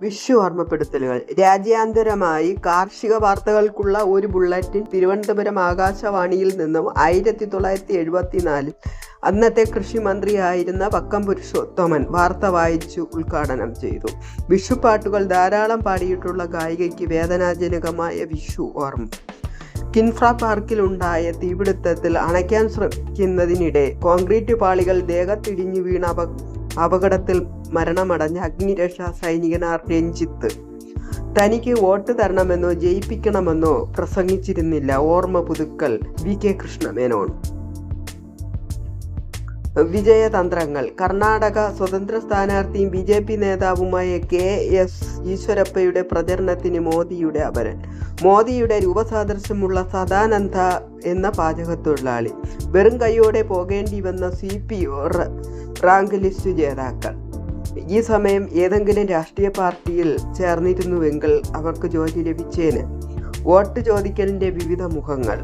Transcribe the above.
വിഷു ഓർമ്മപ്പെടുത്തലുകൾ. രാജ്യാന്തരമായി കാർഷിക വാർത്തകൾക്കുള്ള ഒരു ബുള്ളറ്റിൻ തിരുവനന്തപുരം ആകാശവാണിയിൽ നിന്നും 1974 അന്നത്തെ കൃഷിമന്ത്രിയായിരുന്ന വക്കം പുരുഷോത്തമൻ വാർത്ത വായിച്ചു ഉദ്ഘാടനം ചെയ്തു. വിഷുപ്പാട്ടുകൾ ധാരാളം പാടിയിട്ടുള്ള ഗായികയ്ക്ക് വേദനാജനകമായ വിഷു ഓർമ്മ. കിൻഫ്ര പാർക്കിലുണ്ടായ തീപിടുത്തത്തിൽ അണയ്ക്കാൻ ശ്രമിക്കുന്നതിനിടെ കോൺക്രീറ്റ് പാളികൾ ദേഹത്തിടിഞ്ഞു വീണ അപകടത്തിൽ മരണമടഞ്ഞ അഗ്നിരക്ഷാ സൈനികനാർ രഞ്ജിത്ത് തനിക്ക് വോട്ട് തരണമെന്നോ ജയിപ്പിക്കണമെന്നോ പ്രസംഗിച്ചിരുന്നില്ല. ഓർമ്മ പുതുക്കൽ VK കൃഷ്ണമേനോൻ. വിജയതന്ത്രങ്ങൾ. കർണാടക സ്വതന്ത്ര സ്ഥാനാർത്ഥിയും BJP നേതാവുമായ KS ഈശ്വരപ്പയുടെ പ്രചരണത്തിന് മോദിയുടെ അപരൻ. മോദിയുടെ രൂപസാദൃശ്യമുള്ള സദാനന്ദ എന്ന പാചകത്തൊഴിലാളി. വെറും കൈയോടെ പോകേണ്ടി വന്ന CPO റാങ്ക് ലിസ്റ്റ് ജേതാക്കൾ. ഈ സമയം ഏതെങ്കിലും രാഷ്ട്രീയ പാർട്ടിയിൽ ചേർന്നിരുന്നുവെങ്കിൽ അവർക്ക് ജോലി ലഭിച്ചേന്. വോട്ട് ചോദിക്കലിൻ്റെ വിവിധ മുഖങ്ങൾ.